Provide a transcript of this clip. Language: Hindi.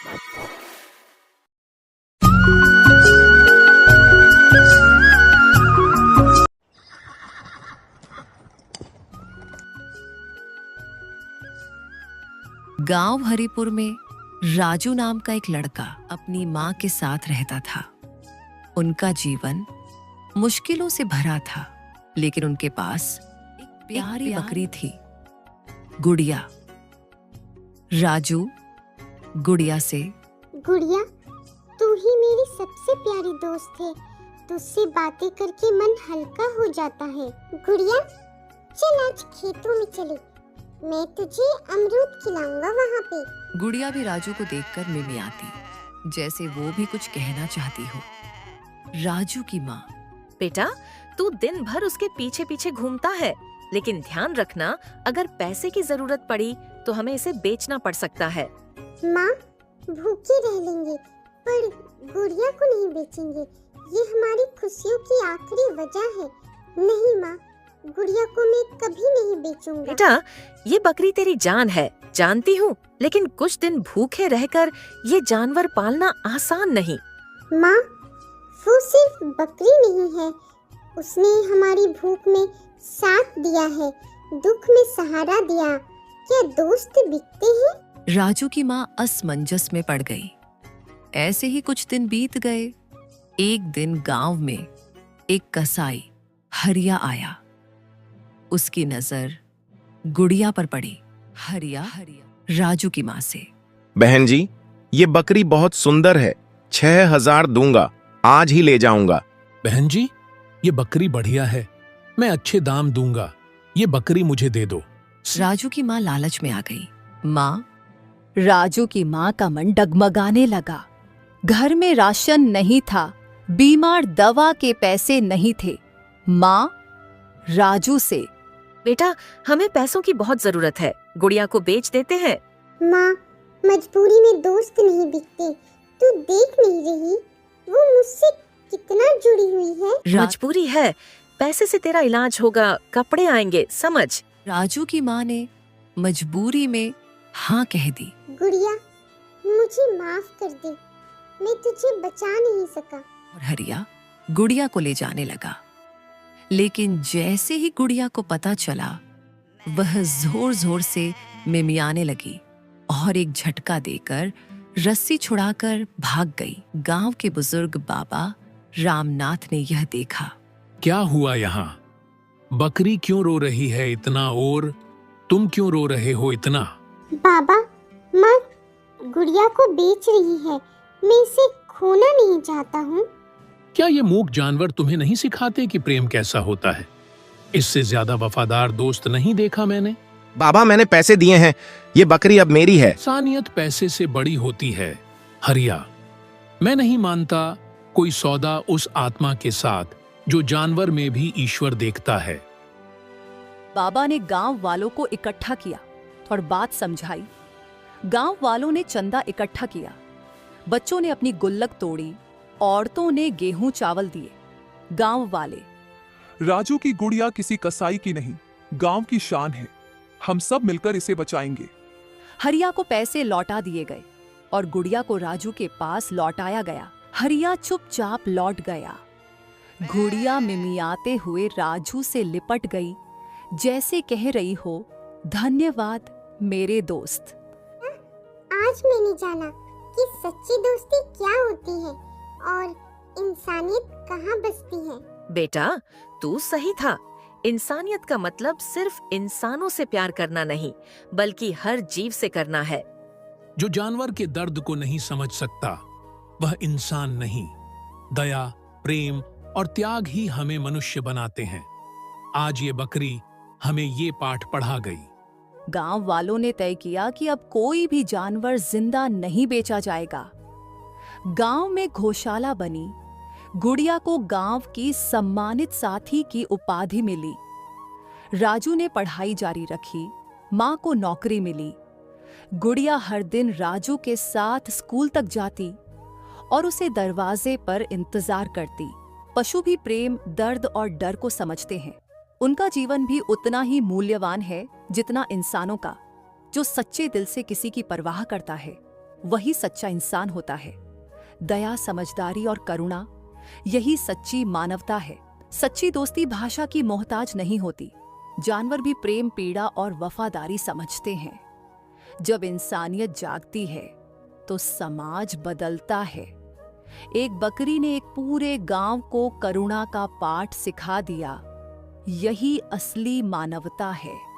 गांव हरिपुर में राजू नाम का एक लड़का अपनी माँ के साथ रहता था। उनका जीवन मुश्किलों से भरा था, लेकिन उनके पास एक प्यारी बकरी थी, गुड़िया। राजू गुड़िया से, गुड़िया, तू ही मेरी सबसे प्यारी दोस्त है। तुझसे बातें करके मन हल्का हो जाता है। गुड़िया, चल आज खेतों में चले, मैं तुझे अमरूद खिलाऊंगा वहाँ पे। गुड़िया भी राजू को देखकर मिमियाती, जैसे वो भी कुछ कहना चाहती हो। राजू की माँ, बेटा, तू दिन भर उसके पीछे पीछे घूमता है, लेकिन ध्यान रखना, अगर पैसे की जरूरत पड़ी तो हमें इसे बेचना पड़ सकता है। माँ, भूखे रह लेंगे पर गुड़िया को नहीं बेचेंगे, ये हमारी खुशियों की आखिरी वजह है। नहीं माँ, गुड़िया को मैं कभी नहीं बेचूंगा। बेटा, ये बकरी तेरी जान है, जानती हूँ, लेकिन कुछ दिन भूखे रहकर ये जानवर पालना आसान नहीं। माँ, वो सिर्फ बकरी नहीं है, उसने हमारी भूख में साथ दिया है, दुख में सहारा दिया। क्या दोस्त बिकते हैं? राजू की माँ असमंजस में पड़ गई। ऐसे ही कुछ दिन बीत गए। एक दिन गांव में एक कसाई हरिया आया। उसकी नजर गुड़िया पर पड़ी। हरिया राजू की माँ से, बहन जी, ये बकरी बहुत सुंदर है, 6,000 दूंगा, आज ही ले जाऊंगा। बहन जी, ये बकरी बढ़िया है, मैं अच्छे दाम दूंगा, ये बकरी मुझे दे दो। राजू की माँ लालच में आ गई। माँ, राजू की माँ का मन डगमगाने लगा। घर में राशन नहीं था, बीमार दवा के पैसे नहीं थे। माँ राजू से, बेटा, हमें पैसों की बहुत जरूरत है, गुड़िया को बेच देते हैं। माँ, मजबूरी में दोस्त नहीं बिकते, तू देख नहीं रही वो मुझसे कितना जुड़ी हुई है। मजबूरी है, पैसे से तेरा इलाज होगा, कपड़े आएंगे, समझ। राजू की माँ ने मजबूरी में हाँ कह दी। गुड़िया, मुझे माफ कर दे, मैं तुझे बचा नहीं सका। और हरिया गुड़िया को ले जाने लगा, लेकिन जैसे ही गुड़िया को पता चला, वह जोर जोर से मिमियाने लगी और एक झटका देकर रस्सी छुड़ाकर भाग गई। गांव के बुजुर्ग बाबा रामनाथ ने यह देखा। क्या हुआ यहाँ? बकरी क्यों रो रही है इतना, और तुम क्यों रो रहे हो इतना? बाबा, माँ गुड़िया को बेच रही है, मैं इसे खोना नहीं चाहता हूँ। क्या ये मूक जानवर तुम्हें नहीं सिखाते कि प्रेम कैसा होता है? इससे ज्यादा वफादार दोस्त नहीं देखा मैंने। बाबा, मैंने पैसे दिए हैं, ये बकरी अब मेरी है। इंसानियत पैसे से बड़ी होती है हरिया। मैं नहीं मानता कोई सौदा उस आत्मा के साथ जो जानवर में भी ईश्वर देखता है। बाबा ने गांव वालों को इकट्ठा किया और बात समझाई। गांव वालों ने चंदा इकट्ठा किया, बच्चों ने अपनी गुल्लक तोड़ी, औरतों ने गेहूं चावल दिए। गांव वाले, राजू की गुड़िया किसी कसाई की नहीं, गांव की शान है, हम सब मिलकर इसे बचाएंगे। हरिया को पैसे लौटा दिए गए और गुड़िया को राजू के पास लौटाया गया। हरिया चुपचाप लौट गया। गुड़िया मिमियाते हुए राजू से लिपट गई, जैसे कह रही हो, धन्यवाद मेरे दोस्त। आज मैंने जाना कि सच्ची दोस्ती क्या होती है और इंसानियत कहाँ बसती है। बेटा, तू सही था। इंसानियत का मतलब सिर्फ इंसानों से प्यार करना नहीं, बल्कि हर जीव से करना है। जो जानवर के दर्द को नहीं समझ सकता, वह इंसान नहीं। दया, प्रेम और त्याग ही हमें मनुष्य बनाते हैं। आज ये बकरी हमें ये पाठ पढ़ा गई। गांव वालों ने तय किया कि अब कोई भी जानवर जिंदा नहीं बेचा जाएगा। गांव में गौशाला बनी। गुड़िया को गांव की सम्मानित साथी की उपाधि मिली। राजू ने पढ़ाई जारी रखी, मां को नौकरी मिली। गुड़िया हर दिन राजू के साथ स्कूल तक जाती और उसे दरवाजे पर इंतजार करती। पशु भी प्रेम, दर्द और डर को समझते हैं। उनका जीवन भी उतना ही मूल्यवान है जितना इंसानों का, जो सच्चे दिल से किसी की परवाह करता है। वही सच्चा इंसान होता है। दया, समझदारी और करुणा, यही सच्ची मानवता है। सच्ची दोस्ती भाषा की मोहताज नहीं होती। जानवर भी प्रेम, पीड़ा और वफादारी समझते हैं। जब इंसानियत जागती है तो समाज बदलता है। एक बकरी ने एक पूरे गांव को करुणा का पाठ सिखा दिया। यही असली मानवता है।